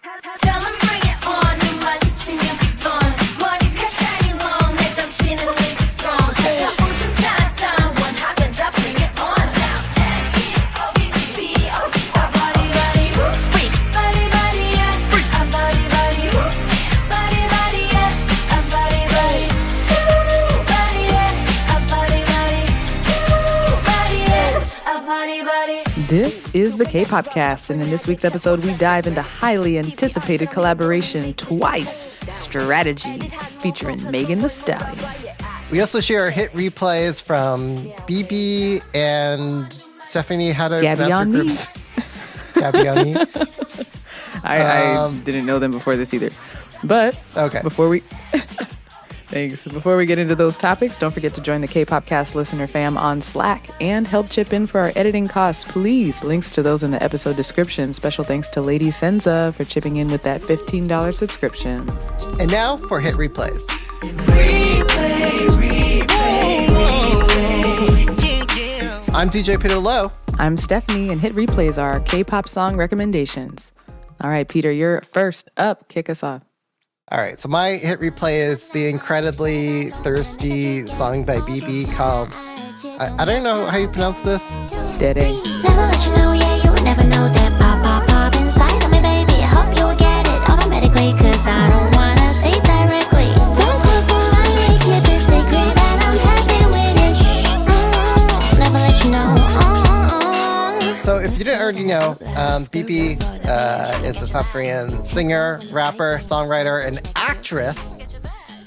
Tell 'em bring it on. 눈 마주치면 뻔. 머리가 shining long. 내 정신은 laser strong. 다 웃음 타타. 원하면 다 bring it on. L-E-O-B-B-B-O. A body body woo. Freak. Body body yeah. A body body woo. Body body yeah. A body body. Woo. Body yeah. A body body. Woo. Body yeah. A body body. This is the K-Pop Cast, and in this week's episode, we dive into highly anticipated collaboration Twice, Strategy, featuring Megan Thee Stallion. We also share hit replays from BB and Stephanie. How to pronounce her groups? Gabbiani. I didn't know them before this either. But Okay. before we get into those topics, don't forget to join the K-Pop Cast listener fam on Slack and help chip in for our editing costs, please. Links to those in the episode description. Special thanks to Lady Senza for chipping in with that $15 subscription. And now for hit replays. I'm DJ Peter Lowe. I'm Stephanie, and hit replays are our K-pop song recommendations. All right, Peter, you're first up. Kick us off. All right, so my hit replay is the incredibly thirsty song by BB called, I don't know how you pronounce this. Dead A. Never let you know, yeah, you would never know that pop, pop, pop inside of me, baby. I hope you'll get it automatically, cause I don't wanna say directly. Don't cross the line, we keep it secret, and I'm happy with it. Shh, never let you know. So if you didn't already know, BB is a South Korean singer, rapper, songwriter, and actress.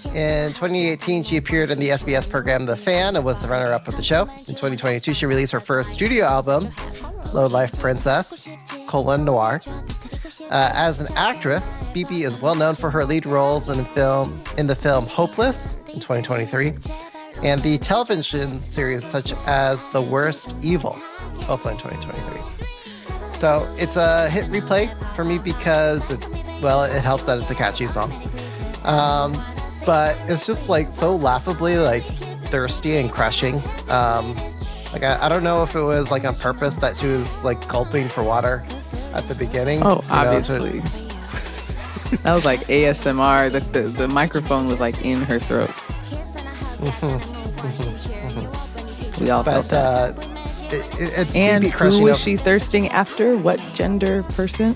In 2018, she appeared in the SBS program The Fan and was the runner-up of the show. In 2022, she released her first studio album, Low Life Princess, Noir. As an actress, BB is well known for her lead roles in the film Hopeless in 2023, and the television series such as The Worst Evil, also in 2023. So it's a hit replay for me because it helps that it's a catchy song. But it's just like so laughably like thirsty and crushing. Like I don't know if it was like on purpose that she was like gulping for water at the beginning. Oh, obviously. That was like ASMR. The microphone was like in her throat. We all felt that. It's and BB crushing who was up. she thirsting after? What gender person?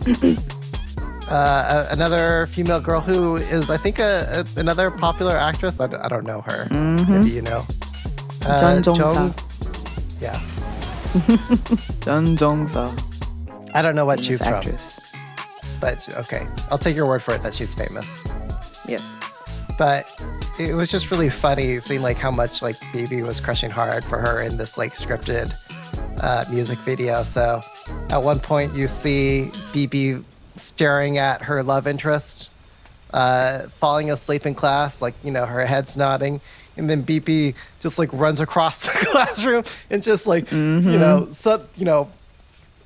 Another female girl who is, I think, another popular actress. I don't know her. Maybe you know. Jung Jong-sa. Yeah. Jung Jong-sa. I don't know what she's from. Actress. But okay, I'll take your word for it that she's famous. Yes. But it was just really funny seeing like how much like BB was crushing hard for her in this like scripted music video. So at one point you see BB staring at her love interest, falling asleep in class, like, you know, her head's nodding, and then BB just like runs across the classroom and just like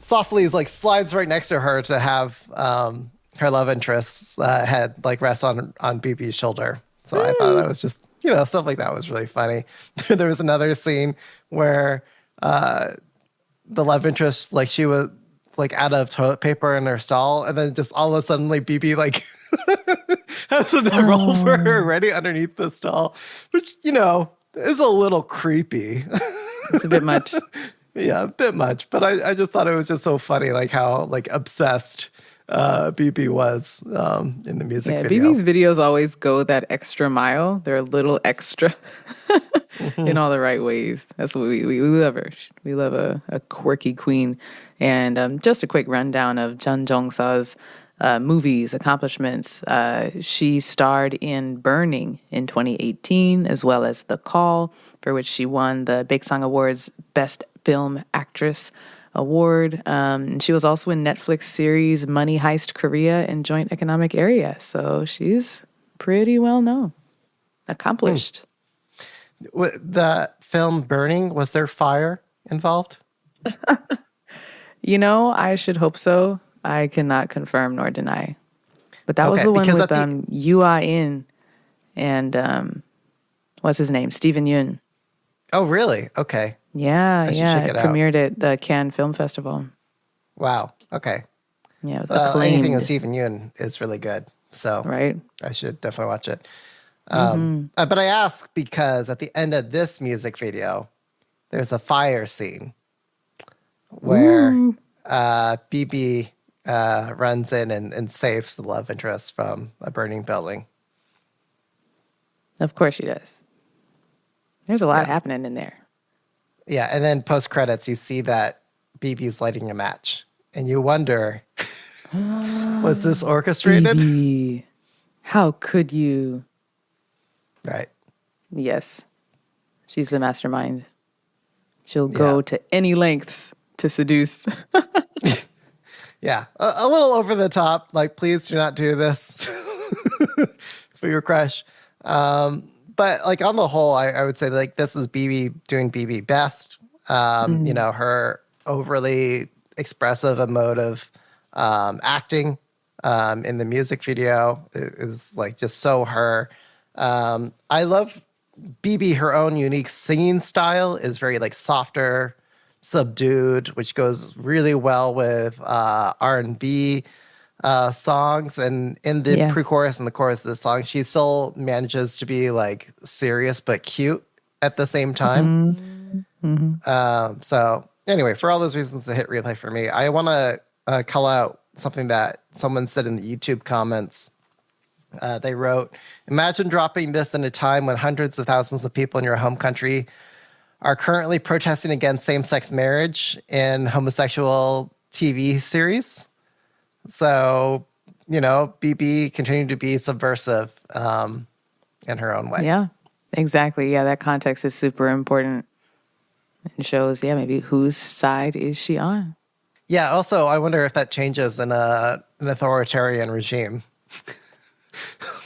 softly like slides right next to her to have her love interest's head like rest on BB's shoulder. So I thought that was just, you know, stuff like that was really funny. There was another scene where the love interest, like she was like out of toilet paper in her stall, and then just all of a sudden like BB like has a roll for her ready underneath the stall, which, you know, is a little creepy. It's a bit much. Yeah, a bit much. But I just thought it was just so funny, like how like obsessed BB was in the music video. BB's videos always go that extra mile. They're a little extra in all the right ways. That's what we love her. We love a quirky queen. And just a quick rundown of Jung Jong-sa's movies, accomplishments. She starred in Burning in 2018, as well as The Call, for which she won the Baeksang Awards Best Film Actress Award. She was also in Netflix series Money Heist Korea and Joint Economic Area. So she's pretty well known, accomplished. The film Burning, was there fire involved? You know, I should hope so. I cannot confirm nor deny. But that was the one with Yoo Ah-in and what's his name? Steven Yeun. Oh, really? Okay. Yeah, I should check it it out. premiered at the Cannes Film Festival. Wow. Okay. Yeah, it was Anything with acclaimed, Stephen Yeun is really good. So right? I should definitely watch it. But I ask because at the end of this music video, there's a fire scene where BB runs in and saves the love interest from a burning building. Of course she does. There's a lot Yeah. happening in there. Yeah, and then post credits, you see that BB's lighting a match, and you wonder, was this orchestrated? BB, how could you? Right. Yes, she's the mastermind. She'll go Yeah. to any lengths to seduce. Yeah, a little over the top. Like, please do not do this for your crush. But like on the whole, I would say like this is BB doing BB best. You know, her overly expressive, emotive acting in the music video is like just so her. I love BB. Her own unique singing style is very like softer, subdued, which goes really well with R&B songs. And in the Yes. pre-chorus and the chorus of the song, she still manages to be like serious but cute at the same time. So anyway, for all those reasons, a hit replay for me. I want to call out something that someone said in the YouTube comments. They wrote, "Imagine dropping this in a time when hundreds of thousands of people in your home country are currently protesting against same-sex marriage in homosexual TV series." So, you know, BB continued to be subversive in her own way. Yeah, exactly. Yeah, that context is super important and shows, yeah, maybe whose side is she on? Yeah, also, I wonder if that changes in an authoritarian regime.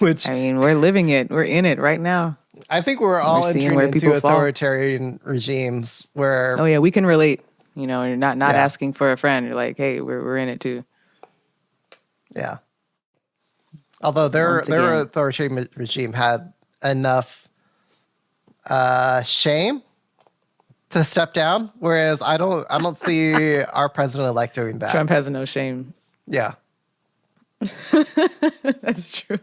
Which I mean, we're living it. We're in it right now. I think we're all seeing entering where into people fall. authoritarian regimes where Oh yeah, we can relate. You know, you're not Yeah. asking for a friend. You're like, hey, we're in it too. Yeah. Although their Once again. authoritarian regime had enough shame to step down, whereas I don't see our president elect doing that. Trump has no shame. Yeah. That's true.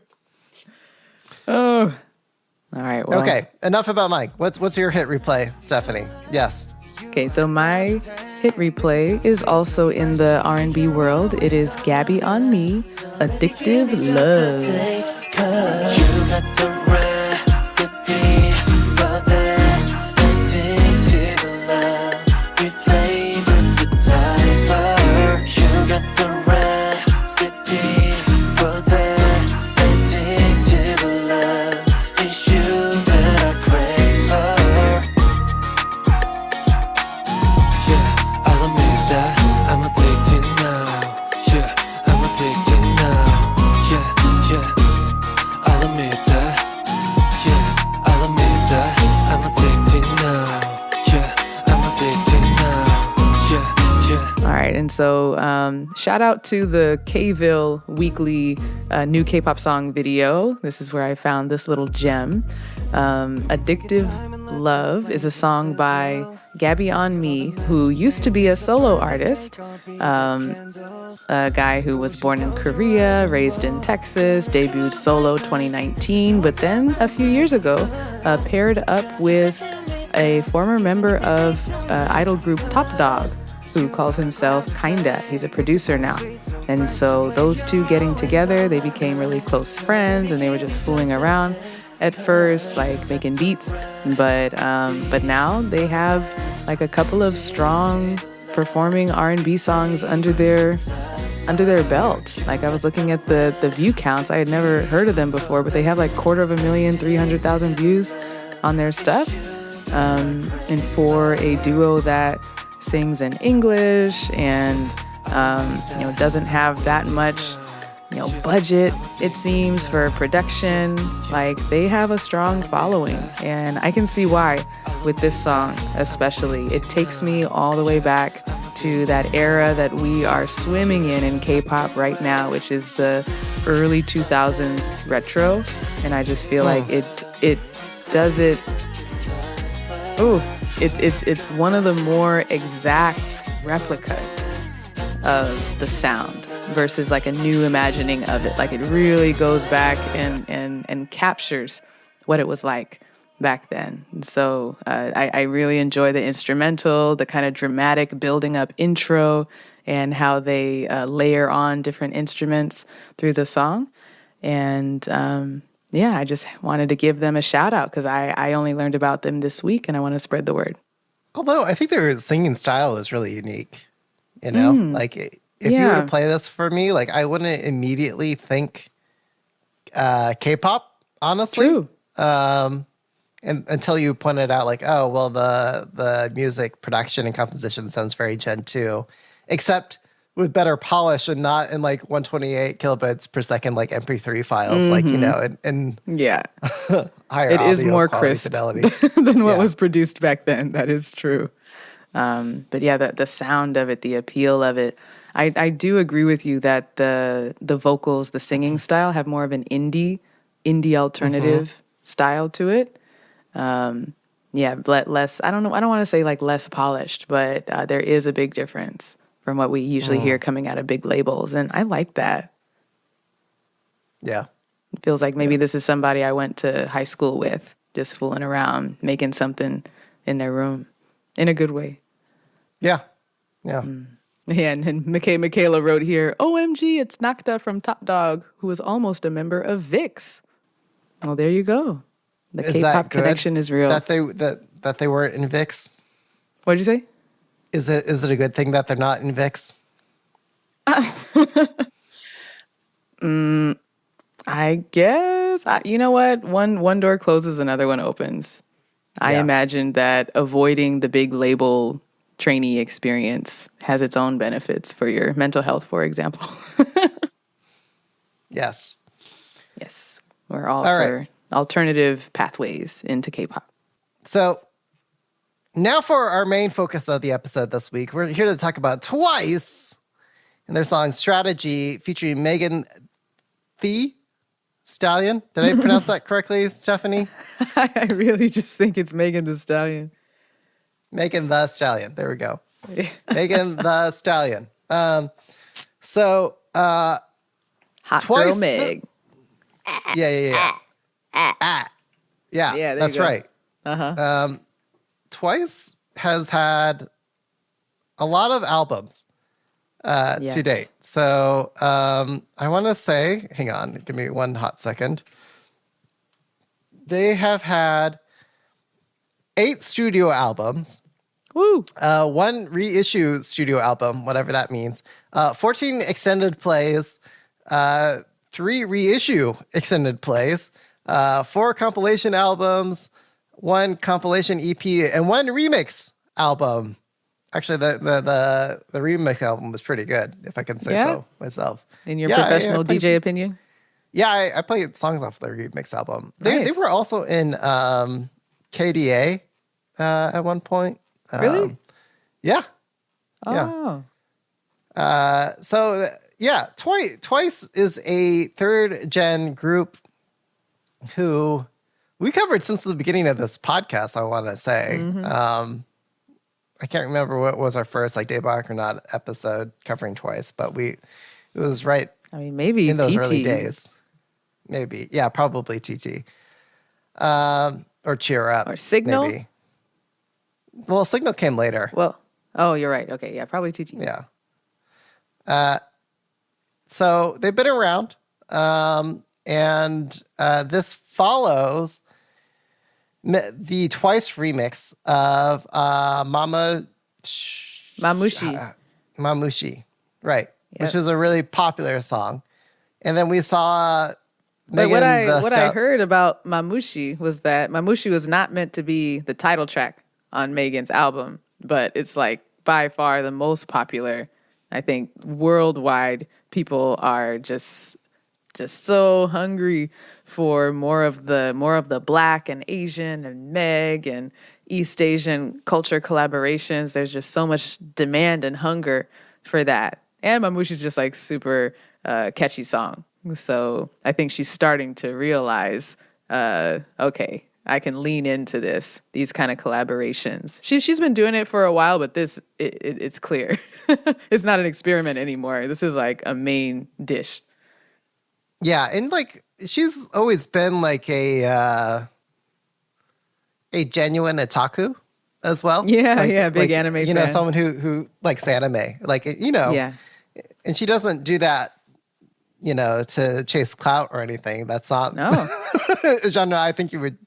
Oh. All right. Well, Okay. Enough about Mike. What's your hit replay, Stephanie? Yes. Okay, so my hit replay is also in the R&B world. It is Gabby on Me, Addictive Love. You got the recipe for that addictive love with flavors to die for. You got the recipe for that addictive love. It's you that I crave for. Yeah, I'll admit that I'm addicted now. Yeah, I'm addicted now. Yeah, yeah. I'll admit that. Yeah, I'll admit that. I'm addicted now. Yeah, I'm addicted now. Yeah, yeah. All right, and so shout out to the Kville weekly new K-pop song video. This is where I found this little gem. Addictive Love is a song by Gabby on Me, who used to be a solo artist, a guy who was born in Korea, raised in Texas, debuted solo 2019, but then a few years ago paired up with a former member of idol group Top Dog, who calls himself Kinda. He's a producer now. And so those two getting together, they became really close friends, and they were just fooling around at first, like making beats. But now they have like a couple of strong performing R&B songs under their belt. Like I was looking at the view counts. I had never heard of them before, but they have like 250,000, 300,000 views on their stuff. And for a duo that sings in English and doesn't have that much budget, it seems, for production, like they have a strong following, and I can see why with this song especially. It takes me all the way back to that era that we are swimming in K-pop right now, which is the early 2000s retro, and I just feel like it does it. Ooh, it's one of the more exact replicas of the sound versus like a new imagining of it. Like it really goes back and captures what it was like back then. And so I really enjoy the instrumental, the kind of dramatic building up intro, and how they layer on different instruments through the song. And yeah, I just wanted to give them a shout out because I only learned about them this week and I want to spread the word. Although I think their singing style is really unique, you know, like if you were to play this for me, like I wouldn't immediately think K-pop, honestly. True. And until you pointed out like, oh, well, the music production and composition sounds very Gen 2, except with better polish and not in like 128 kilobits per second, like MP3 files, like, you know, and Yeah. higher It is audio more quality crisp fidelity. than what Yeah. was produced back then. That is true. But yeah, the sound of it, the appeal of it. I do agree with you that the vocals, the singing style have more of an indie alternative style to it. Yeah, less, I don't know, I don't want to say like less polished, but there is a big difference from what we usually hear coming out of big labels. And I like that. Yeah. It feels like maybe this is somebody I went to high school with, just fooling around, making something in their room in a good way. Yeah. Yeah. Yeah, and Michaela wrote here, OMG, it's Nakta from Top Dog, who was almost a member of VIX. Well, there you go. The Is K-pop that good connection is real. That they weren't in VIX? What'd you say? Is it a good thing that they're not in VIX? I guess. You know what? One door closes, another one opens. I Yeah. imagine that avoiding the big label trainee experience has its own benefits for your mental health, for example. Yes. Yes, we're all All for right. alternative pathways into K-pop. So now for our main focus of the episode this week, we're here to talk about Twice and their song Strategy featuring Megan Thee Stallion. Did I pronounce that correctly, Stephanie? I really just think it's Megan Thee Stallion. Megan the Stallion. There we go. Megan the Stallion. Hot Twice Girl the- Meg. Yeah. Yeah, there that's you go. right. Twice has had a lot of albums Yes. to date. So I want to say, hang on, give me one hot second. They have had 8 studio albums, Woo! 1 reissue studio album, whatever that means, 14 extended plays, 3 reissue extended plays, 4 compilation albums, 1 compilation EP, and 1 remix album. Actually, the remix album was pretty good, if I can say Yeah? so myself. In your Yeah, professional I played- DJ opinion? Yeah, I played songs off the remix album. They Nice. were also in KDA at one point. Really? Yeah. Yeah. Oh. So yeah, Twice is a 3rd gen group who we covered since the beginning of this podcast, I want to say. I can't remember what was our first like Daybach or not episode covering Twice, but it was right I mean, maybe in those TT. early days. Maybe. Yeah, probably TT. Or Cheer Up. Or Signal? Maybe. Well, Signal came later. Well, oh, you're right. Okay, yeah, probably TT. Yeah. So they've been around. And this follows the Twice remix of Mamushi. Right. Which Yep. is a really popular song. And then we saw But what I Scout- heard about Mamushi was that Mamushi was not meant to be the title track on Megan's album, but it's like by far the most popular. I think worldwide people are just so hungry for more of the Black and Asian and Meg and East Asian culture collaborations. There's just so much demand and hunger for that. And Mamushi's just like super catchy song. So I think she's starting to realize, okay, I can lean into these kind of collaborations. She's been doing it for a while, but it's clear. It's not an experiment anymore. This is like a main dish. Yeah, and like she's always been like a genuine otaku as well. Yeah, big anime You know, fan. someone who likes anime. Like, you know, Yeah. and she doesn't do that, you know, to chase clout or anything. That's not No. a genre I think you would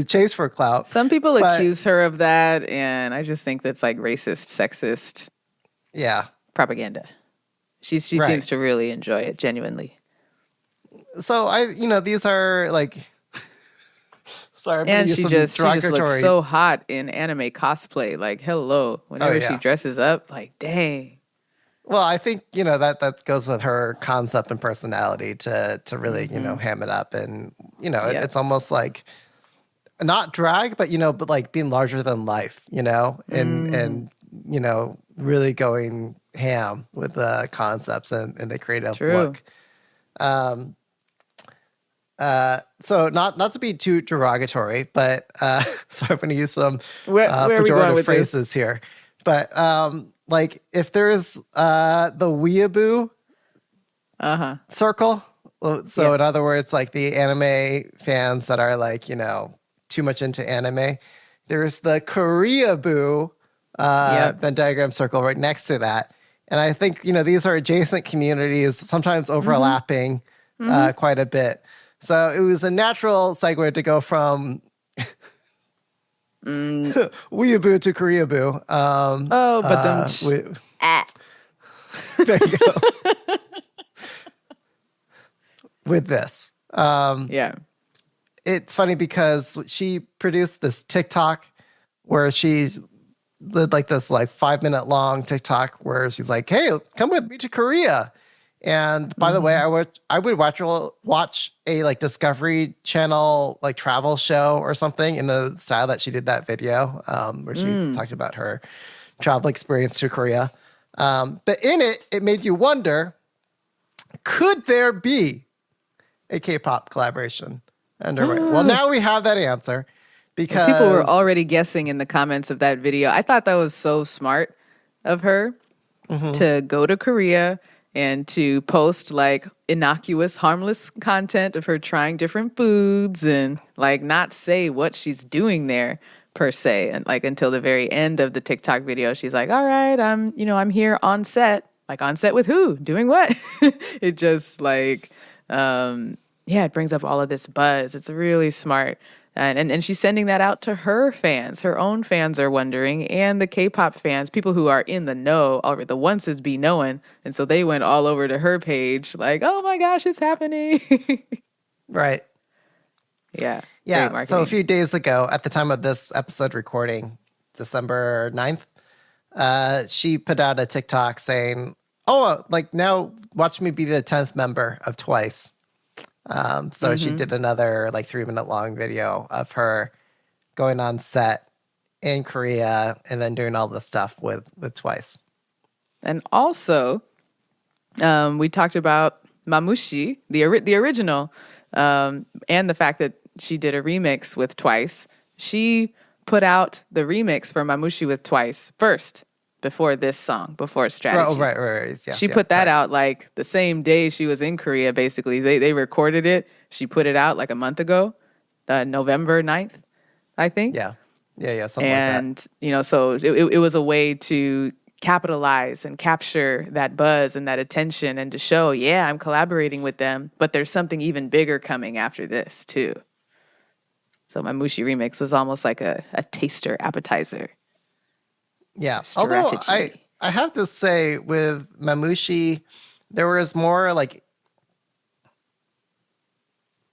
chase for clout. Some people But- accuse her of that, and I just think that's like racist, sexist Yeah. propaganda. She Right. seems to really enjoy it genuinely. So you know, these are like, sorry, I'm gonna And use she some just looks derogatory- so hot in anime cosplay. Like, hello. Whenever yeah. she dresses up, like, dang. Well, I think, you know, that goes with her concept and personality to really, you know, ham it up. And, you know, Yeah. it's almost like not drag, but, you know, but like being larger than life, you know, and you know, really going ham with the concepts and the creative True. look. So not to be too derogatory, but so I'm going to use some Where are we going pejorative with this? phrases here. But like if there's the weeaboo circle, so Yeah. in other words, like the anime fans that are like, you know, too much into anime, there's the Koreaboo Venn diagram circle right next to that. And I think, you know, these are adjacent communities, sometimes overlapping quite a bit. So it was a natural segue to go from weeaboo to Koreaboo. There you go. With this. Yeah. It's funny because she produced this TikTok where she did like this like 5-minute long TikTok where she's like, hey, come with me to Korea. And by the way, I would watch a like Discovery Channel like travel show or something in the style that she did that video where she talked about her travel experience to Korea. But in it made you wonder, could there be a K-pop collaboration underway? Well, now we have that answer because People were already guessing in the comments of that video. I thought that was so smart of her to go to Korea and to post like innocuous, harmless content of her trying different foods and like not say what she's doing there per se. And like until the very end of the TikTok video, she's like, all right, I'm here on set. Like on set with who? Doing what? It just like, it brings up all of this buzz. It's really smart. And she's sending that out to her fans. Her own fans are wondering, and the K-pop fans, people who are in the know, or the onces be knowing. And so they went all over to her page like, oh my gosh, it's happening. right. Yeah. Yeah. Great So a marketing. few days ago, at the time of this episode recording, December 9th, she put out a TikTok saying, oh, like now watch me be the 10th member of Twice. So she did another like 3-minute long video of her going on set in Korea and then doing all this stuff with Twice. And also, we talked about Mamushi, the original, and the fact that she did a remix with Twice. She put out the remix for Mamushi with Twice first, before this song, before Strategy. Right. Yes, She put that out like the same day she was in Korea, basically. They recorded it. She put it out like a month ago, November 9th, I think. Yeah, something And, like you know, so it was a way to capitalize and capture that buzz and that attention and to show, yeah, I'm collaborating with them, but there's something even bigger coming after this, too. So my Mushi remix was almost like a taster appetizer. Yeah. Although Strategy. I have to say with Mamushi, there was more like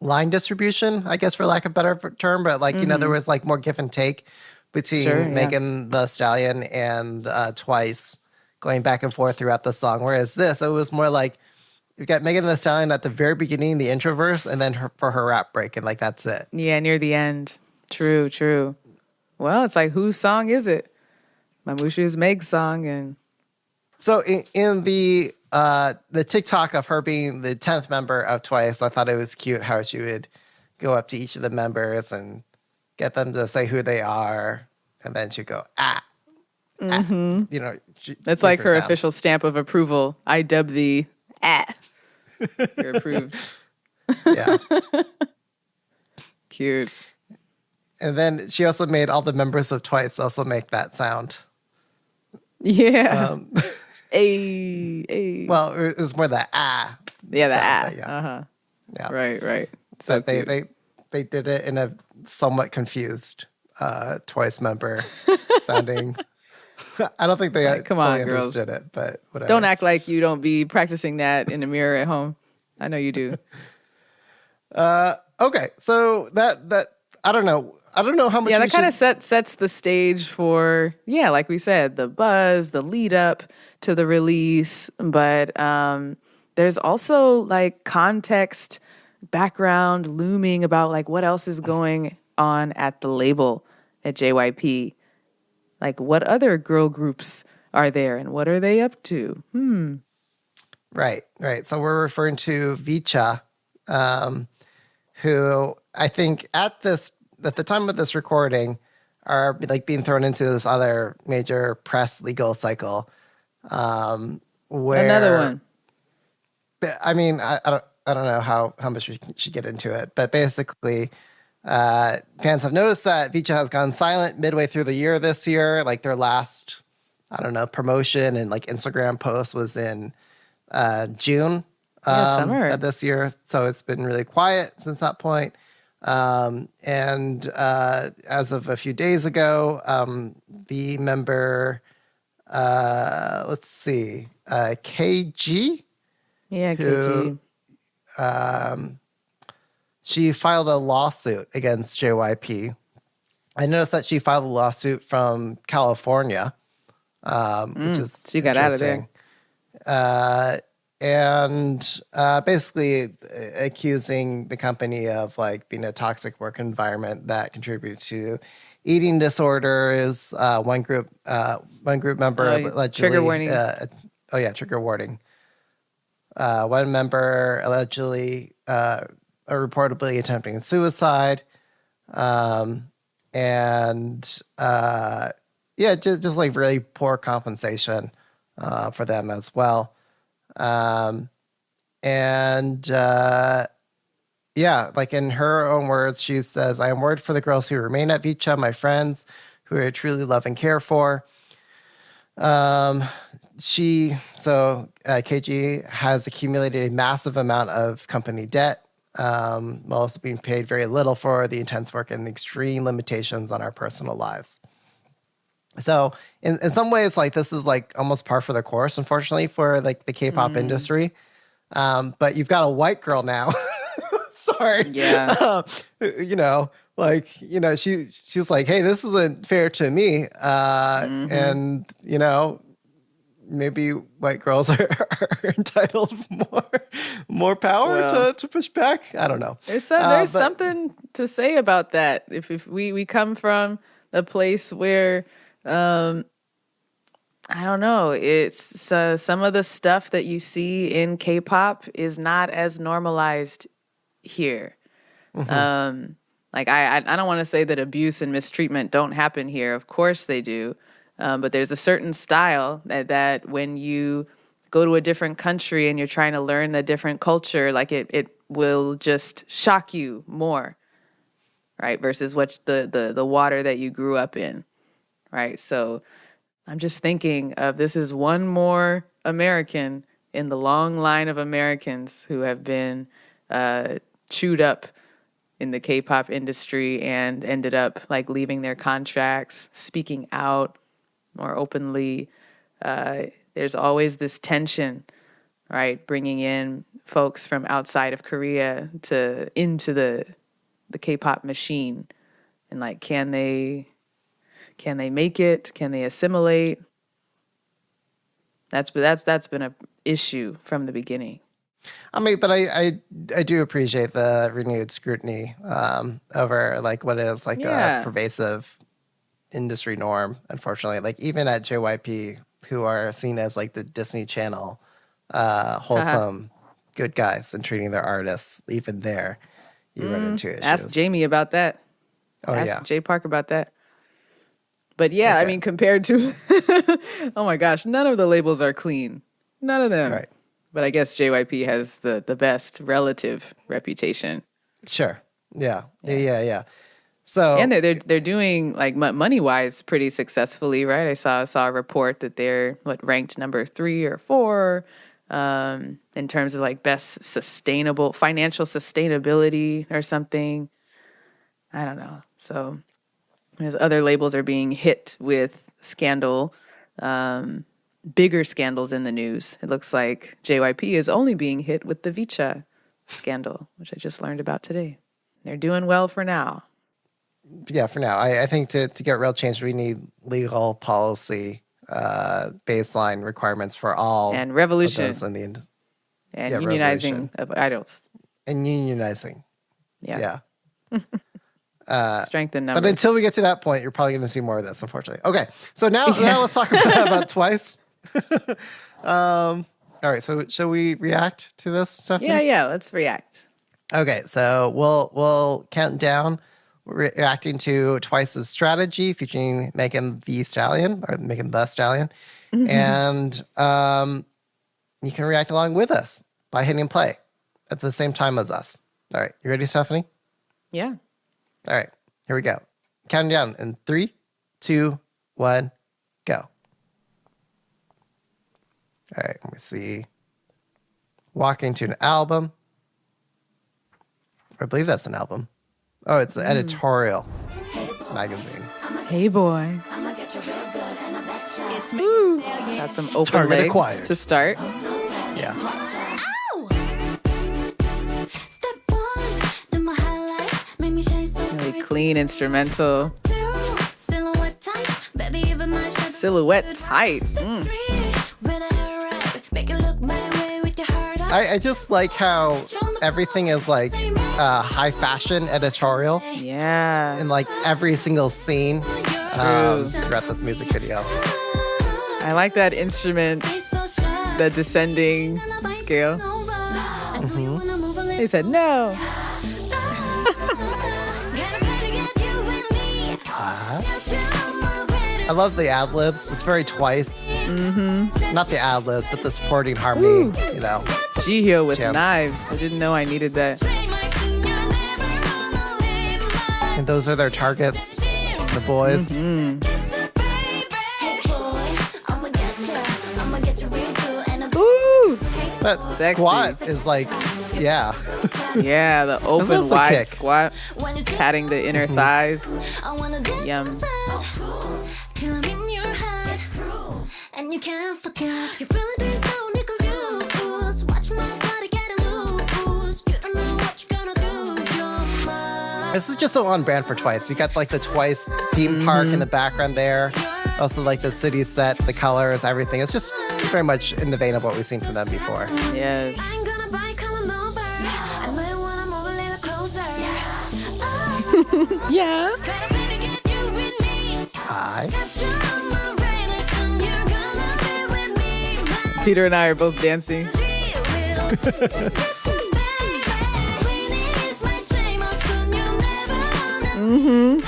line distribution, I guess, for lack of a better term, but like, you know, there was like more give and take between Sure, yeah. Megan Thee Stallion and Twice going back and forth throughout the song. Whereas this, it was more like you've got Megan Thee Stallion at the very beginning, the intro verse, and then for her rap break, and like that's it. Yeah, near the end. True. Well, it's like, whose song is it? Mamushi is Meg's song, and So in the TikTok of her being the 10th member of Twice, I thought it was cute how she would go up to each of the members and get them to say who they are, and then she'd go, ah. Mm-hmm. You know, That's like her sound. official stamp of approval. I dub thee You're approved. Yeah. Cute. And then she also made all the members of Twice also make that sound. Yeah. Hey. Well, it was more the ah. Yeah, the sound, but Uh-huh. Yeah. Right. So But they did it in a somewhat confused Twice member sounding. I don't think they like, come fully on, girls. understood it, but whatever. Don't act like you don't be practicing that in the mirror at home. I know you do. Okay, so that I don't know how much. Yeah, we that kind of should- sets the stage for, like we said, the buzz, the lead up to the release. But there's also like context, background looming about like what else is going on at the label at JYP. Like what other girl groups are there and what are they up to? Right. So we're referring to VCHA, who I think at the time of this recording are like being thrown into this other major press legal cycle. Where Another one. I mean, I don't know how much we should get into it, but basically, fans have noticed that VCHA has gone silent midway through the year this year. Like their last, promotion and like Instagram post was in June Summer of this year. So it's been really quiet since that point. And as of a few days ago, the member, let's see, KG. Yeah, who, KG. She filed a lawsuit against JYP. I noticed that she filed a lawsuit from California, which is she got out of there. And basically accusing the company of like being a toxic work environment that contributed to eating disorders. One group member allegedly trigger warning. Trigger warning. One member allegedly reportedly attempting suicide. Just like really poor compensation for them as well. Like in her own words, she says, "I am worried for the girls who remain at VCHA, my friends who I truly love and care for." KG has accumulated a massive amount of company debt, while also being paid very little for the intense work and extreme limitations on our personal lives. So in some ways, like this is like almost par for the course, unfortunately, for like the K-pop industry. But you've got a white girl now. Sorry. Yeah. She's like, hey, this isn't fair to me. And maybe white girls are entitled more power to push back. I don't know. There's something to say about that. If we come from a place where I don't know, it's some of the stuff that you see in K-pop is not as normalized here. Mm-hmm. Like I don't want to say that abuse and mistreatment don't happen here. Of course they do. But there's a certain style that when you go to a different country and you're trying to learn the different culture, like it will just shock you more, right? Versus what the water that you grew up in, right? So I'm just thinking of this is one more American in the long line of Americans who have been chewed up in the K-pop industry and ended up like leaving their contracts, speaking out more openly. There's always this tension, right? Bringing in folks from outside of Korea into the K-pop machine, and like, can they make it? Can they assimilate? That's been an issue from the beginning. I mean, but I do appreciate the renewed scrutiny over like what is like a pervasive industry norm, unfortunately. Like even at JYP, who are seen as like the Disney Channel wholesome good guys and treating their artists, even there you run into issues. Ask Jamie about that. Oh, Ask yeah. Jay Park about that. But yeah, I Okay. mean, compared to, oh my gosh, none of the labels are clean. None of them. Right. But I guess JYP has the best relative reputation. Sure. Yeah. Yeah. So And they're doing like money wise pretty successfully, right? I saw a report that they're ranked number 3 or 4 in terms of like best sustainable financial sustainability or something. I don't know. So as other labels are being hit with scandal, bigger scandals in the news, it looks like JYP is only being hit with the VCHA scandal, which I just learned about today. They're doing well for now. yeah, for now, I think to get real change, we need legal policy baseline requirements for all And of revolution those in the and yeah, unionizing revolution. of idols. And unionizing. Yeah. Yeah. Strengthen But numbers. until we get to that point, you're probably going to see more of this, unfortunately. Okay, so now let's talk about Twice. All right, so shall we react to this, Stephanie? Yeah. Let's react. Okay, so we'll count down. We're reacting to Twice's strategy featuring Megan the Stallion, and you can react along with us by hitting play at the same time as us. All right, you ready, Stephanie? Yeah. All right, here we go. Counting down in 3, 2, 1, go. All right, let me see. Walking to an album. I believe that's an album. Oh, it's an editorial. It's a magazine. Hey, boy. Woo. Got some open Target legs acquired. to start. Yeah. Step 1, do my highlight, make me shine so Really clean instrumental. 2, silhouette tight, baby, even my shadow. Silhouette tight. Mm. 3, with a hair right, make it look my way with your heart out. I just like how everything is like high fashion editorial Yeah. in like every single scene True. throughout this music video. I like that instrument, the descending scale. They said no. I love the ad libs. It's very Twice. Mm-hmm. Not the ad libs, but the supporting harmony. Ooh. You know. Jihyo with Chance. knives. I didn't know I needed that. And those are their targets. The boys. Ooh. That Sexy. squat is like, yeah. Yeah, the open was a wide kick. squat, patting the inner thighs. Yum. And you can't forget. You feel it in so confused. Watch my body get loose. You don't know what you're gonna do. You're mine. This is just so on brand for Twice. You got like the Twice theme park in the background there. Also like the city set, the colors, everything. It's just very much in the vein of what we've seen from them before. Yes. I ain't gonna bite, come on over. I know you wanna move a little closer. Yeah. Gotta play to get you with me. Hi. Got you on my radar, son. You're gonna be with me. My Peter and I are both dancing. G will get you, baby. Queen is my chain, my son. You'll never know.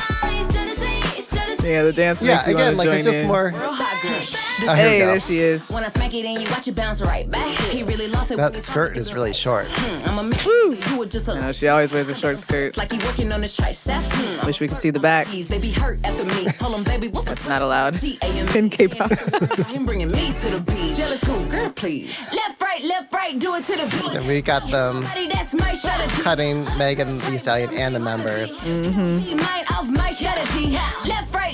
Strategy. Yeah, the dance Yeah, makes you again, want like to it's join just in. more. Real hot girl. Oh, here we Hey, go. there she is. When I smack it in, you watch it bounce right back. He really lost it. when That he skirt is really short. I'm a man. Woo. You were just a I know she always wears a short skirt. like he working on his triceps. Wish we could see the back. They be hurt after me. Tell him, baby, what's That's not allowed G-A-M. in K-pop. Him bringing me to the beat. Jealous who? Girl, please. Left, right, do it to the beat. And we got them Buddy, that's my strategy. cutting Megan the Stallion and the members. Be mine off my strategy. Left, right,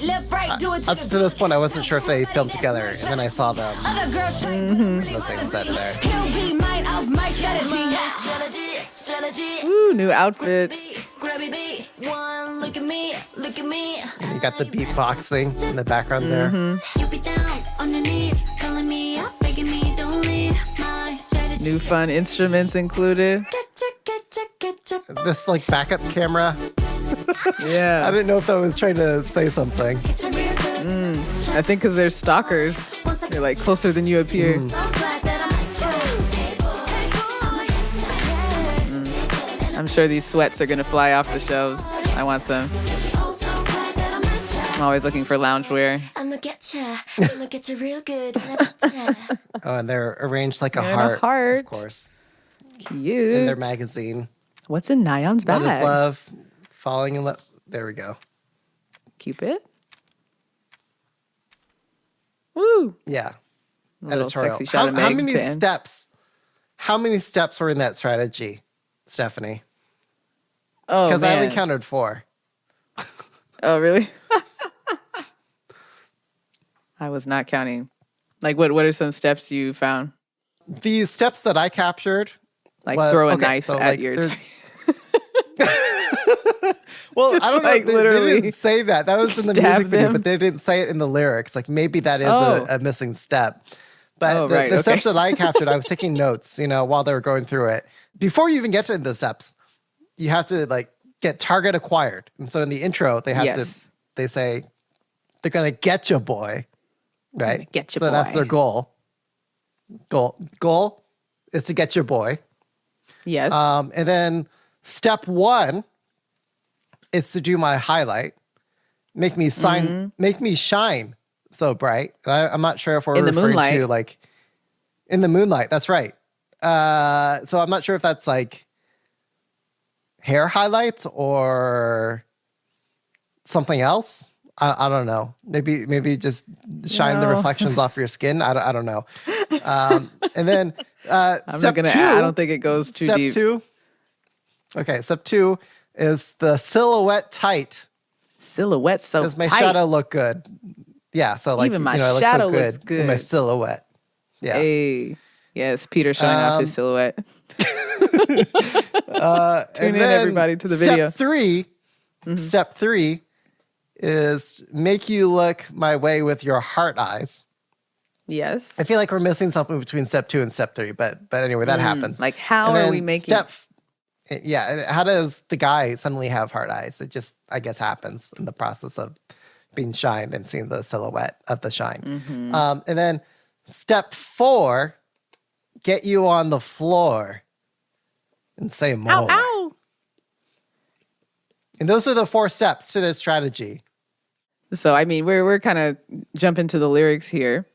do it to Up the to this point, I wasn't sure if they filmed together, and then I saw them other girl straight. in the same set there. He'll be mine off my strategy. Strategy. Ooh, new outfits. Grabby B. One, look at me. And you got the beatboxing in the background there. You be down on your knees, calling me up, begging me, don't leave. My strategy. New fun instruments included. Get your This like backup camera. I Yeah. didn't know if I was trying to say something. real good. I think because they're stalkers. They're like closer than you appear. So glad that I'm I'm sure these sweats are going to fly off the shelves. I want some. I'm always looking for loungewear. I'ma get you real good. When I touch ya. Oh, and they're arranged like a And a heart, heart. of course, Cute. in their magazine. What's in Nyan's bag? What is love? Falling in love. There we go. Cupid. Woo. Yeah. A little Editorial. sexy shot of Meg How many to end. steps? How many steps were in that strategy, Stephanie? Oh, Because I only man. counted 4. Oh, really? I was not counting. Like, what are some steps you found? The steps that I captured, Like was- throw a okay, knife so, at like, your... there's- well, Just, I don't like, know. They literally didn't say that. That was in the stab music video, them. but they didn't say it in the lyrics. Like maybe that is Oh. a missing step. But Oh, the, right, the steps okay. that I captured, I was taking notes, while they were going through it. Before you even get to the steps, you have to like get target acquired. And so in the intro, they have Yes. to, they say, they're going to get you, boy. Right? gonna get ya, so that's boy. their goal. Goal is to get your boy. Yes. And then step 1 is to do my highlight. Make me shine so bright. And I'm not sure if we're In the referring moonlight. to like in the moonlight. That's right. So I'm not sure if that's like hair highlights or something else. I don't know. Maybe just shine the No. reflections off your skin. I don't know. And then I'm step not gonna. 2. I don't think it goes too Step deep. 2. Okay, step 2 is the silhouette tight. Silhouette so Does my tight. shadow look good? Yeah, so like Even my I look shadow so good looks in my good. silhouette. Yeah. Hey. Yes, Peter showing off his silhouette. And Tune in, then everybody, to the video. Step 3 is make you look my way with your heart eyes. Yes. I feel like we're missing something between step 2 and step 3, but anyway, that happens. Like, how And are then we making... how does the guy suddenly have heart eyes? It just, I guess, happens in the process of being shined and seeing the silhouette of the shine. Mm-hmm. And then step 4, get you on the floor and say more. Ow, ow. And those are the 4 steps to their strategy. So, I mean, we're kind of jumping to the lyrics here.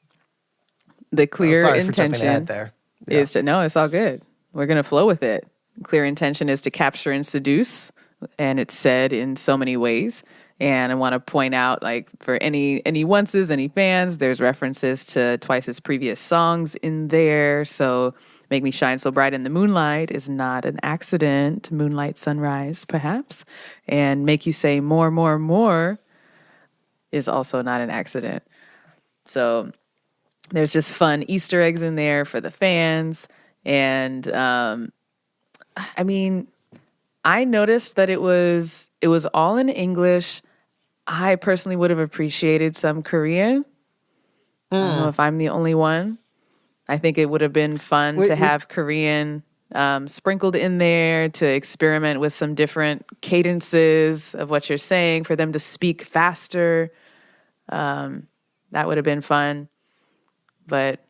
The clear Sorry for jumping ahead intention there. is to... No, it's all good. We're going to flow with it. Clear intention is to capture and seduce. And it's said in so many ways. And I want to point out, like, for any onces, any fans, there's references to Twice's previous songs in there. So Make Me Shine So Bright in the Moonlight is not an accident. Moonlight Sunrise, perhaps. And Make You Say More, More, More is also not an accident. So there's just fun Easter eggs in there for the fans. And I mean, I noticed that it was all in English. I personally would have appreciated some Korean. I don't know if I'm the only one. I think it would have been fun to have Korean sprinkled in there, to experiment with some different cadences of what you're saying, for them to speak faster. That would have been fun. But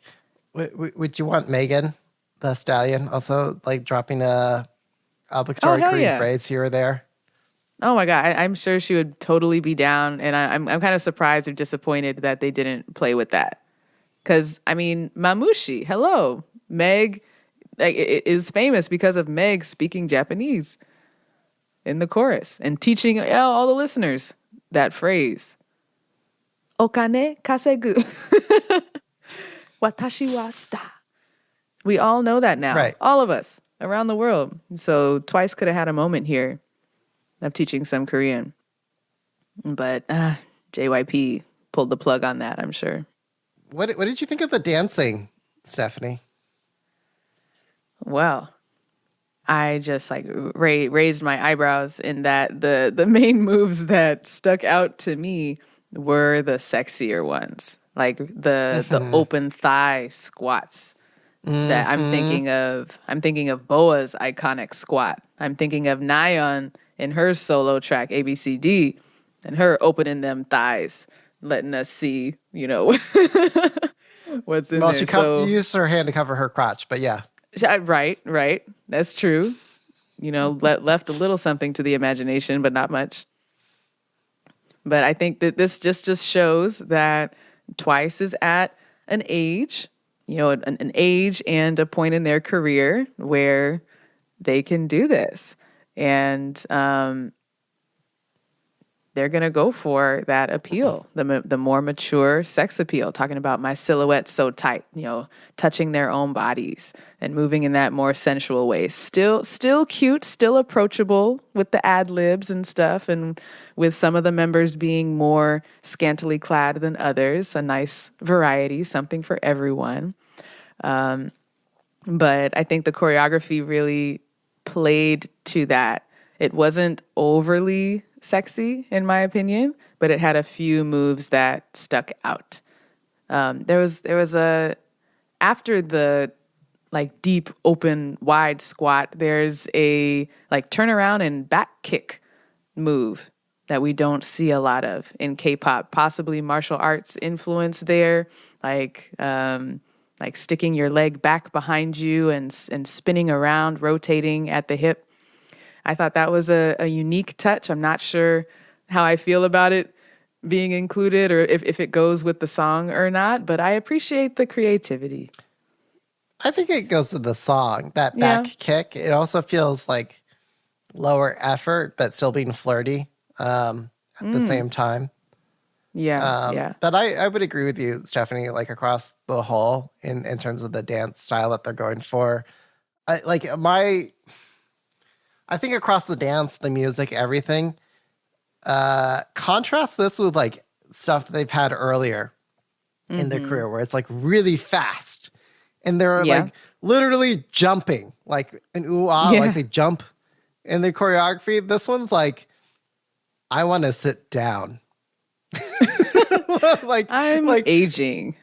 Would you want Megan the Stallion also like dropping a obligatory hell Korean yeah. phrase here or there? oh my God, I'm sure she would totally be down. And I'm kind of surprised or disappointed that they didn't play with that. Because, I mean, Mamushi, hello. Meg is famous because of Meg speaking Japanese in the chorus and teaching all the listeners that phrase. Okane kasegu. Watashi wa star. We all know that now. Right. All of us around the world. So Twice could have had a moment here of teaching some Korean. But JYP pulled the plug on that, I'm sure. What did you think of the dancing, Stephanie? Well, I just like raised my eyebrows in that the main moves that stuck out to me were the sexier ones, like the open thigh squats. That I'm thinking of. I'm thinking of Boa's iconic squat. I'm thinking of Nayeon in her solo track ABCD, and her opening them thighs, letting us see, what's in Well, there. she used her hand to cover her crotch, but yeah. Right. That's true. Left a little something to the imagination, but not much. But I think that this just shows that Twice is at an age, an age and a point in their career where they can do this. And they're going to go for that appeal, the more mature sex appeal, talking about my silhouette so tight, touching their own bodies and moving in that more sensual way. Still cute, still approachable with the ad libs and stuff, and with some of the members being more scantily clad than others, a nice variety, something for everyone. But I think the choreography really played to that. It wasn't overly sexy, in my opinion, but it had a few moves that stuck out. There was after the like deep, open, wide squat, there's a like turn around and back kick move that we don't see a lot of in K-pop. Possibly martial arts influence there, like sticking your leg back behind you and spinning around, rotating at the hip. I thought that was a unique touch. I'm not sure how I feel about it being included or if it goes with the song or not, but I appreciate the creativity. I think it goes with the song, that back kick. It also feels like lower effort, but still being flirty at the same time. Yeah. But I would agree with you, Stephanie, like across the whole in terms of the dance style that they're going for. I think across the dance, the music, everything, contrast this with like stuff they've had earlier in their career where it's like really fast and they're like literally jumping like an ooh-ah, like they jump in the choreography. This one's like, I want to sit down. I'm aging.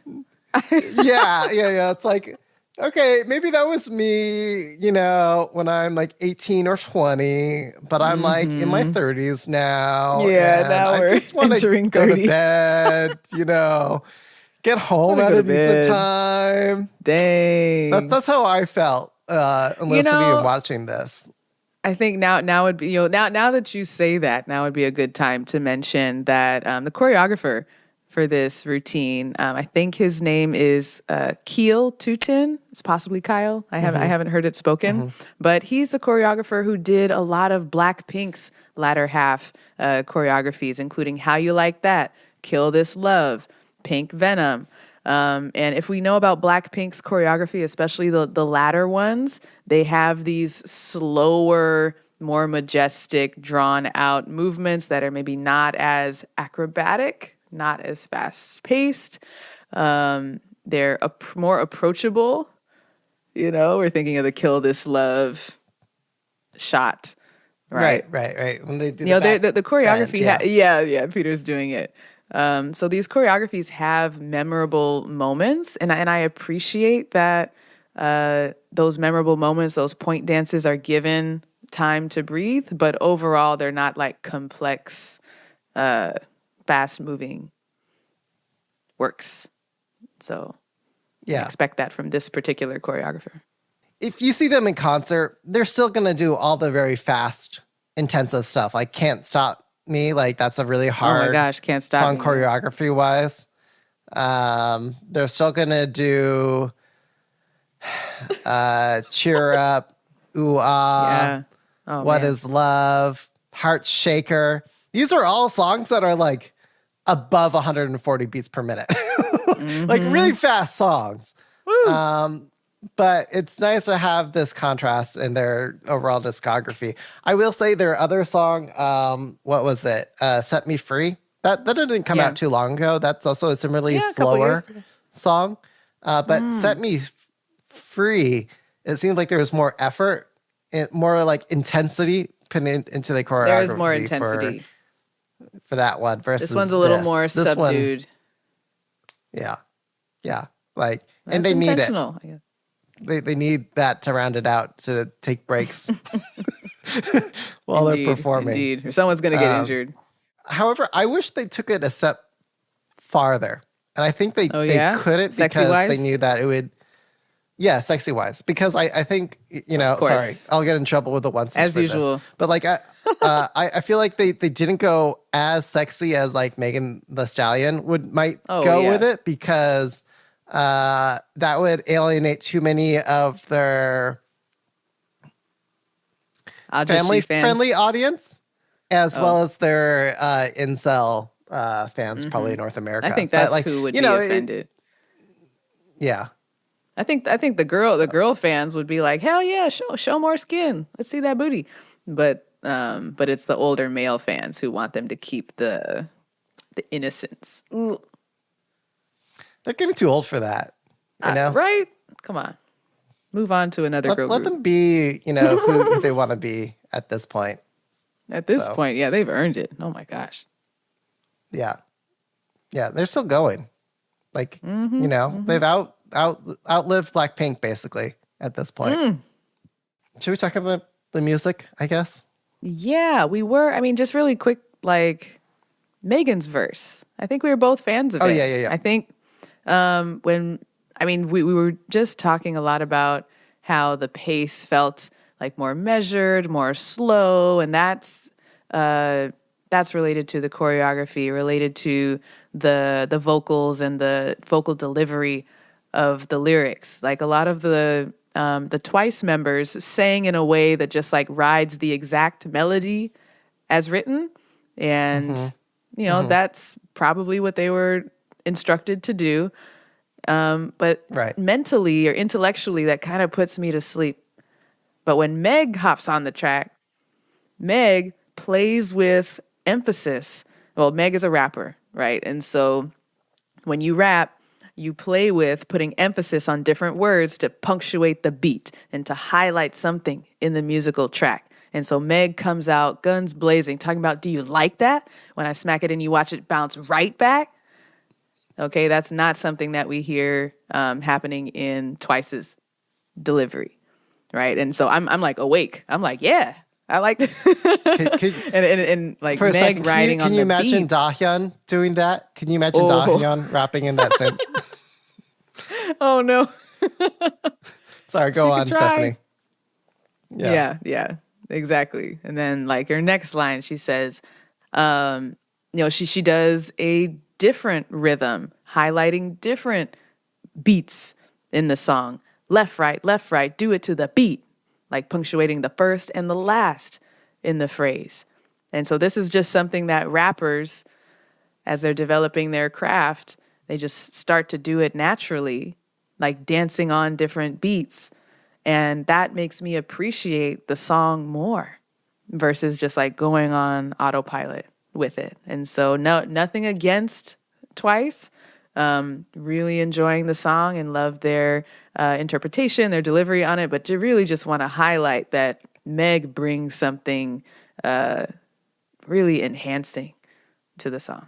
Yeah. It's like, okay, maybe that was me, when I'm like 18 or 20, but I'm like in my 30s now. Yeah, and now I we're just want to entering go 30. to bed, get home at a decent time. Dang. That's how I felt listening and watching this. I think now would be, now that you say that, now would be a good time to mention that the choreographer for this routine, I think his name is Keel Tutin. It's possibly Kyle. I haven't heard it spoken, but he's the choreographer who did a lot of Blackpink's latter half choreographies, including How You Like That, Kill This Love, Pink Venom. And if we know about Blackpink's choreography, especially the latter ones, they have these slower, more majestic, drawn out movements that are maybe not as acrobatic, not as fast paced. They're more approachable. We're thinking of the Kill This Love shot. Right. When they do the choreography. bend, Peter's doing it. So these choreographies have memorable moments, and I appreciate that those memorable moments, those point dances, are given time to breathe. But overall, they're not like complex, fast-moving works. So I expect that from this particular choreographer. If you see them in concert, they're still going to do all the very fast, intensive stuff. Like Can't Stop Me, like that's a really hard oh my gosh, Can't Stop song Me. choreography wise. They're still gonna do Cheer Up, Ooh Ah, What Is Love, Heart Shaker. These are all songs that are like above 140 beats per minute. Like really fast songs. But it's nice to have this contrast in their overall discography. I will say their other song, what was it? Set Me Free. That didn't come out too long ago. That's also a similarly slower song. But Set Me Free, it seemed like there was more effort, more like intensity put into the choreography. There is more intensity for that one versus this one's a little more subdued. Yeah. Like, That's and they need it. intentional, I guess. They need that to round it out, to take breaks while they're performing. Indeed, or someone's going to get injured. However, I wish they took it a step farther. And I think they couldn't because they knew that it would Yeah, sexy wise, because I think Of course. sorry, I'll get in trouble with the once As for usual. this, but like I feel like they didn't go as sexy as like Megan the Stallion might Oh, go yeah. with it, because that would alienate too many of their I'll just family she fans. friendly audience, as Oh. well as their incel fans, probably in North America. I think But, that's like, who would you be know, offended. yeah. I think the girl fans would be like, hell yeah, show more skin. Let's see that booty. But it's the older male fans who want them to keep the innocence. Ooh. They're getting too old for that. You know, Right? Come on. Move on to another girl let group. them be, who they want to be at this point. At this So. point, yeah, they've earned it. Oh my gosh. Yeah. Yeah. They're still going. Like, they've outlived Blackpink basically at this point. Should we talk about the music, I guess? Yeah, we were. I mean, just really quick, like Megan's verse. I think we were both fans of it. Oh, yeah. I think we were just talking a lot about how the pace felt like more measured, more slow, and that's related to the choreography, related to the vocals and the vocal delivery of the lyrics. Like a lot of the Twice members sang in a way that just like rides the exact melody as written, and that's probably what they were instructed to do. But Right. mentally or intellectually, that kind of puts me to sleep. But when Meg hops on the track, Meg plays with emphasis. Well, Meg is a rapper, right? And so when you rap, you play with putting emphasis on different words to punctuate the beat and to highlight something in the musical track. And so Meg comes out guns blazing, talking about, do you like that? When I smack it and you watch it bounce right back. Okay, that's not something that we hear happening in Twice's delivery, right? And so I'm like awake. I'm like, yeah, I like that. and like For a Meg second, riding can on you the imagine beats. Dahyun doing that? Can you imagine Oh. Dahyun rapping in that same? Oh no. Sorry, go She on, could try. Stephanie. Yeah, exactly. And then like her next line, she says, she does a different rhythm, highlighting different beats in the song. Left, right, do it to the beat, like punctuating the first and the last in the phrase. And so this is just something that rappers, as they're developing their craft, they just start to do it naturally, like dancing on different beats. And that makes me appreciate the song more versus just like going on autopilot with it. And so nothing against Twice. Really enjoying the song and love their interpretation, their delivery on it. But you really just want to highlight that Meg brings something really enhancing to the song.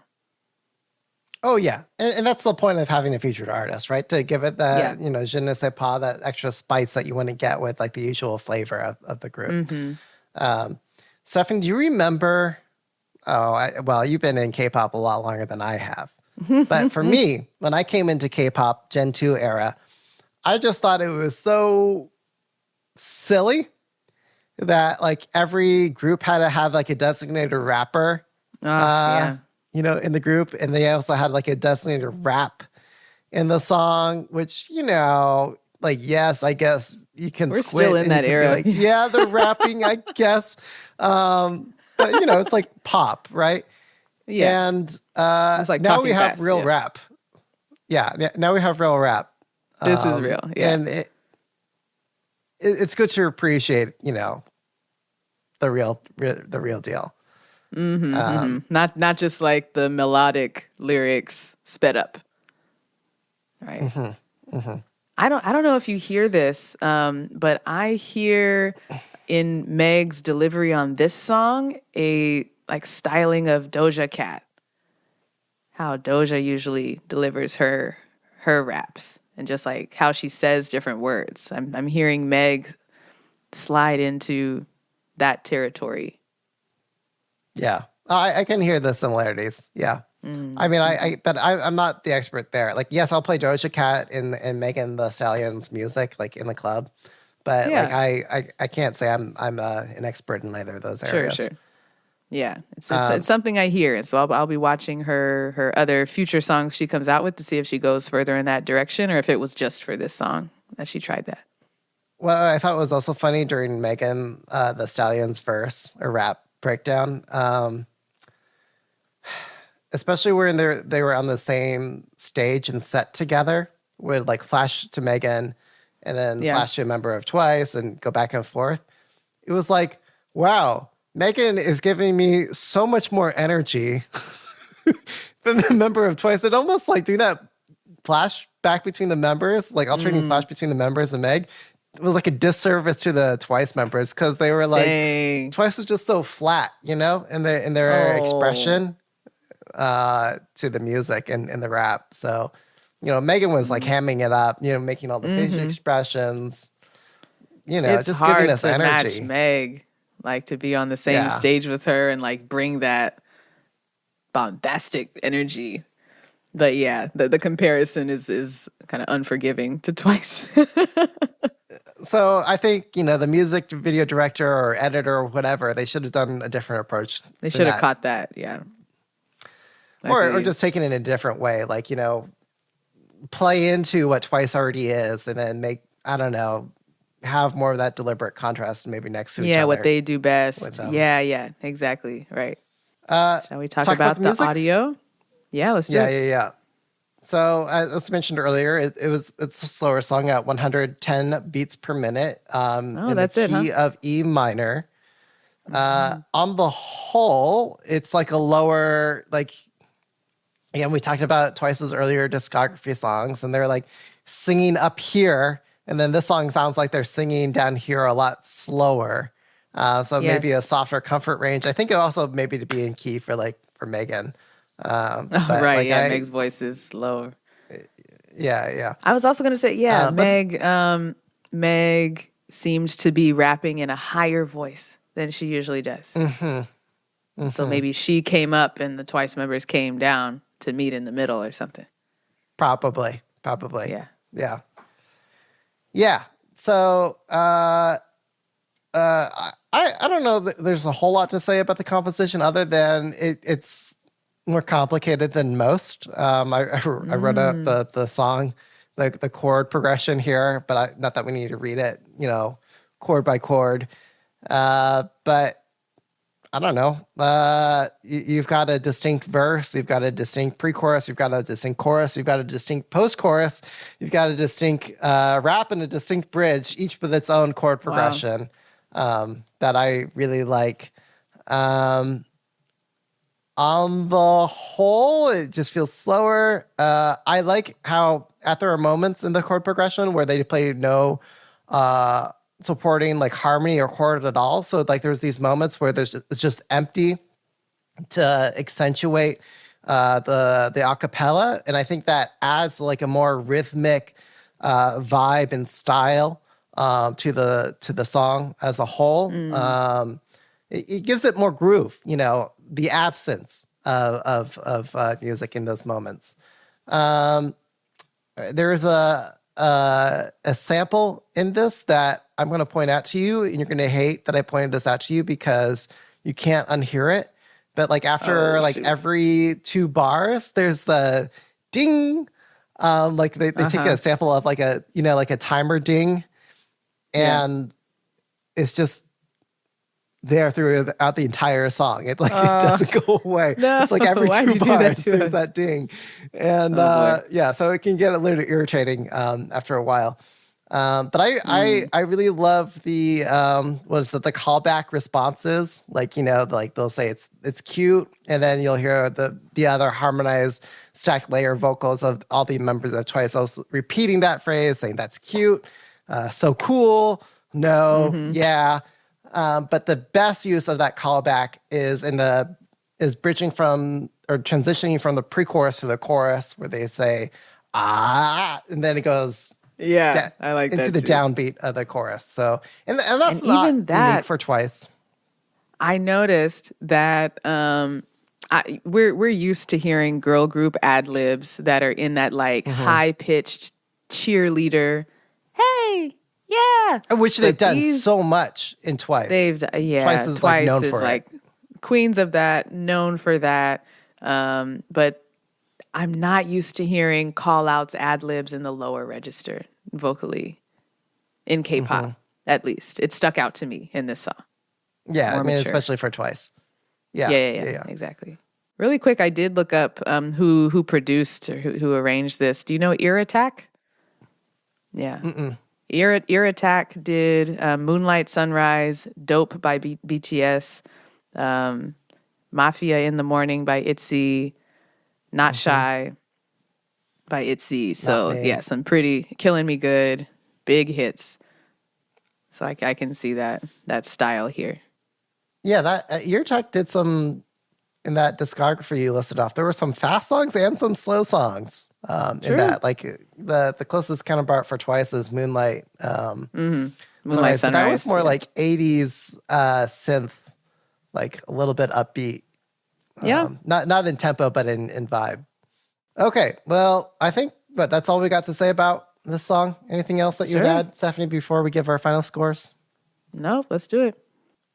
Oh yeah, and that's the point of having a featured artist, right? To give it that je ne sais pas, that extra spice that you want to get with like the usual flavor of the group. Stephanie, do you remember? Well, you've been in K-pop a lot longer than I have, but for me, when I came into K-pop Gen 2 era, I just thought it was so silly that like every group had to have like a designated rapper. Yeah. In the group, and they also had like a designated rap in the song, which, like, yes, I guess you can We're squint still in and that you can be era. like, yeah, they're rapping, I guess. But it's like pop, right? Yeah. And It's like now talking we have fast, real yeah. rap. Yeah, now we have real rap. This is real. Yeah. And it's good to appreciate, the real deal. Not just like the melodic lyrics sped up. Right. I don't know if you hear this, but I hear in Meg's delivery on this song a like styling of Doja Cat. How Doja usually delivers her raps and just like how she says different words. I'm hearing Meg slide into that territory. Yeah, I can hear the similarities. Yeah, I mean, I'm not the expert there. Like, yes, I'll play Doja Cat and Megan Thee Stallion's music, like in the club, but like I can't say I'm an expert in either of those areas. Sure. Yeah, it's something I hear, and so I'll be watching her other future songs she comes out with to see if she goes further in that direction or if it was just for this song that she tried that. What I thought was also funny during Megan Thee Stallion's verse or rap breakdown, especially when they were on the same stage and set together, would like flash to Megan and then flash to a member of Twice and go back and forth. It was like, wow, Megan is giving me so much more energy than the member of Twice. It almost like doing that flash back between the members, like alternating flash between the members and Meg. It was like a disservice to the Twice members because they were like, Dang. Twice was just so flat, you know, in their expression to the music and the rap. So, you know, Megan was like hamming it up, you know, making all the facial expressions, you know, It's just hard giving us to match energy. Meg, like to be on the same stage with her and like bring that bombastic energy. But yeah, the comparison is kind of unforgiving to Twice. So I think, you know, the music video director or editor or whatever, they should have done a different approach. They than should have that. caught that, yeah. I Or feel you. just taken it in a different way. Like, you know, play into what Twice already is and then make, I don't know, have more of that deliberate contrast maybe next to each other. what they do with best. them. Yeah, exactly. Right. Shall we talk talk about about the the music? audio? Yeah, let's do it. Yeah. So as mentioned earlier, it's a slower song at 110 beats per minute. In that's the it, huh? key of E minor. On the whole, it's like a lower, like, again, we talked about Twice's earlier discography songs, and they're like singing up here, and then this song sounds like they're singing down here a lot slower. So maybe a Yes. softer comfort range. I think it also maybe to be in key for Megan. But Right, like yeah, Meg's voice is lower. yeah. I was also going to say, but- Meg seemed to be rapping in a higher voice than she usually does. So maybe she came up and the Twice members came down to meet in the middle or something. Probably. Yeah. So I don't know that there's a whole lot to say about the composition other than it's more complicated than most. I wrote out the song, the chord progression here, but not that we need to read it, you know, chord by chord. But I don't know. You've got a distinct verse, you've got a distinct pre-chorus, you've got a distinct chorus, you've got a distinct post-chorus, you've got a distinct rap and a distinct bridge, each with its own chord progression that I really like. On the whole, it just feels slower. I like how there are moments in the chord progression where they play no supporting like harmony or chord at all. So like there's these moments where it's just empty to accentuate the acapella, and I think that adds like a more rhythmic vibe and style to the song as a whole. It gives it more groove, you know, the absence of music in those moments. There's a sample in this that I'm going to point out to you, and you're going to hate that I pointed this out to you because you can't unhear it. But like after every 2 bars, there's the ding. Like they take a sample of like a timer ding, and it's just there throughout the entire song. It doesn't go away. No, it's like every why'd 2 you do that bars to there's us? that ding, and so it can get a little irritating after a while. But I really love the the callback responses. Like, you know, like they'll say it's cute, and then you'll hear the other harmonized stacked layer vocals of all the members of Twice also repeating that phrase, saying that's cute, so cool, no, yeah. But the best use of that callback is bridging from or transitioning from the pre-chorus to the chorus, where they say and then it goes Yeah, I like that into the too. downbeat of the chorus. So and that's And not even that- unique for Twice. I noticed that we're used to hearing girl group ad libs that are in that like high pitched cheerleader. Hey, yeah. Which they've But done so much in Twice. Twice is like known is for like queens of that, known for that. But I'm not used to hearing call outs, ad libs in the lower register vocally in K-pop. At least it stuck out to me in this song. Yeah, More I mean, mature. especially for Twice. Yeah, Yeah, exactly. Really quick, I did look up who produced or who arranged this. Do you know Ear Attack? Yeah. Ear Attack did Moonlight Sunrise, Dope by BTS, Mafia in the Morning by ITZY, Not Shy by ITZY. So yeah, some pretty Killing Me Good, big hits. So I can see that style here. Yeah, that Ear Tech did some in that discography you listed off. There were some fast songs and some slow songs in that. Like the closest counterpart for Twice is Moonlight. Moonlight Sunrise. But that was Sunrise, more yeah. like 80s synth, like a little bit upbeat. Yeah. Not in tempo, but in vibe. Okay, well, I think that's all we got to say about this song. Anything else that you would Sure. add, Stephanie, before we give our final scores? No, let's do it.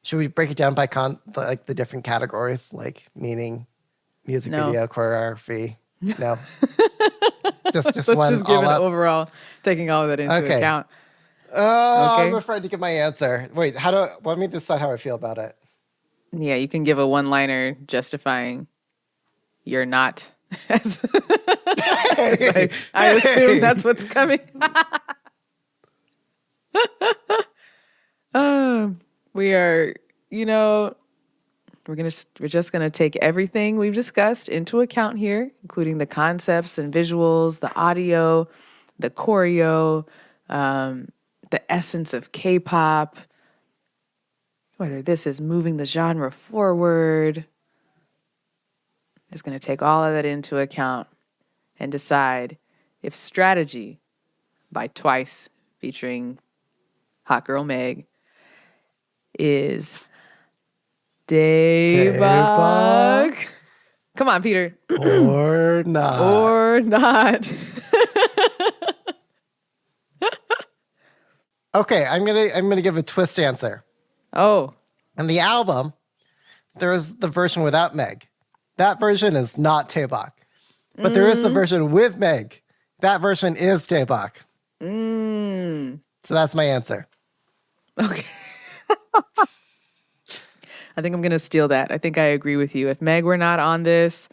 Should we break it down by like the different categories, like meaning, music No. video, choreography? No, just Let's one just give all it up. overall, taking all of that into Okay. account. Oh, Okay. I'm afraid to give my answer. Wait, let me decide how I feel about it. Yeah, you can give a one-liner justifying you're not. As I assume that's what's coming. We are, we're just gonna take everything we've discussed into account here, including the concepts and visuals, the audio, the choreo, the essence of K-pop, whether this is moving the genre forward. Is going to take all of that into account and decide if Strategy by Twice featuring Hot Girl Meg is Daebak. Come on, Peter. Or not. Or not. Okay, I'm gonna give a twist answer. Oh, On the album, there is the version without Meg. That version is not Daebak. But there is the version with Meg. That version is Daebak. So that's my answer. okay. I think I'm going to steal that. I think I agree with you. If Meg were not on this,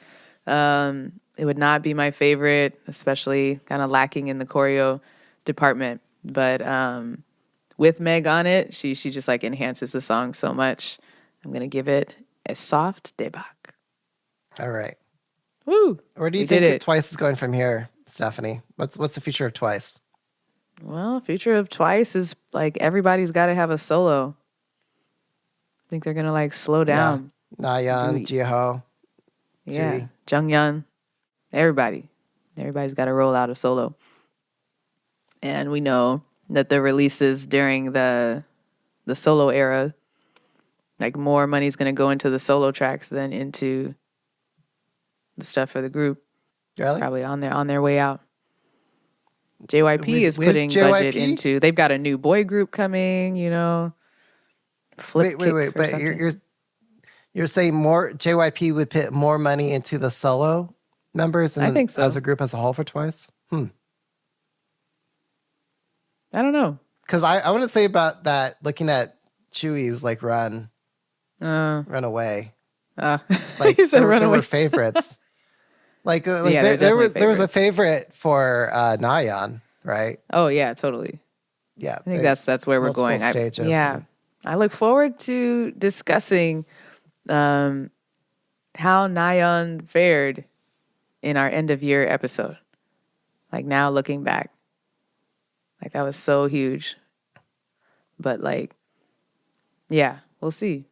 it would not be my favorite, especially kind of lacking in the choreo department. But with Meg on it, she just like enhances the song so much. I'm going to give it a soft Daebak. All right. Woo! Where do you We think did it. Twice is going from here, Stephanie? What's the future of Twice? Well, future of Twice is like everybody's got to have a solo. I think they're gonna like slow down. Nayeon, Jiho. Yeah, Sui. Junghyun, everybody's got to roll out a solo. And we know that the releases during the solo era, like more money's gonna go into the solo tracks than into the stuff for the group. Really? Probably on their way out. JYP is With putting budget JYP? into. They've got a new boy group coming. Flip Wait. Kick or But something. you're saying more JYP would put more money into the solo members I think so. as a group as a whole for Twice? I don't know. Because I want to say about that, looking at Chewy's like run away. Like He said there run were away. favorites. Like Yeah, they're there definitely was a favorites. favorite for Nayeon, right? Oh yeah, totally. Yeah. I think that's where we're multiple going. stages. I look forward to discussing how Nayeon fared in our end of year episode. Like now looking back, like that was so huge. But like, yeah, we'll see.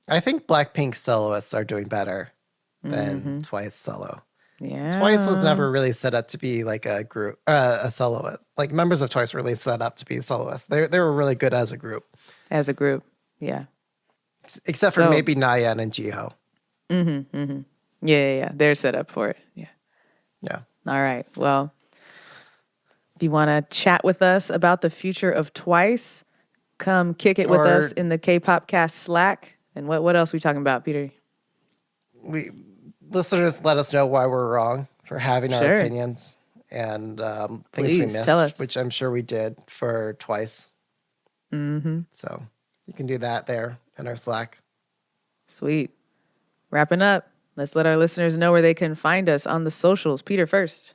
I think Blackpink soloists are doing better than Twice solo. Yeah, Twice was never really set up to be like a group, a soloist. Like members of Twice were really set up to be soloists. They were really good as a group, as a group. Yeah, except for So- maybe Nayeon and Jiho. Yeah. They're set up for it. Yeah. Yeah. All right. Well, if you want to chat with us about the future of Twice, come kick it with Or- us in the K-pop cast Slack. And what else are we talking about, Peter? Listeners, let us know why we're wrong for having our Sure. opinions and things we Please, missed, tell us. which I'm sure we did for Twice. Mm-hmm. So you can do that there in our Slack. Sweet. Wrapping up. Let's let our listeners know where they can find us on the socials. Peter first.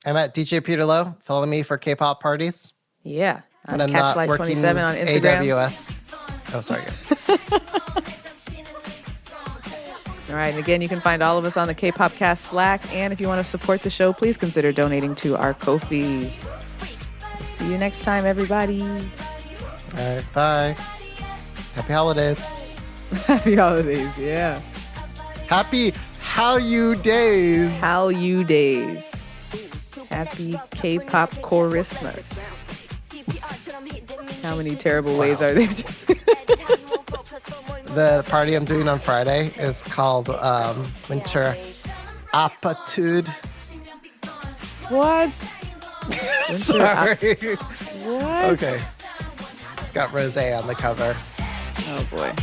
I'm at DJ Peter Lowe. Follow me for K-pop parties. Yeah. When On I'm not Catchlight working 27 on Instagram. AWS. Oh, sorry. All right. And again, you can find all of us on the K-pop cast Slack. And if you want to support the show, please consider donating to our Ko-fi. We'll see you next time, everybody. All right, bye. Happy holidays. Happy holidays. Yeah. Happy How You Days. How you days. Happy K-pop Christmas. How many terrible ways are there to The party I'm doing on Friday is called Winter Aptitude. What? Sorry. What? Okay. It's got rosé on the cover. Oh boy.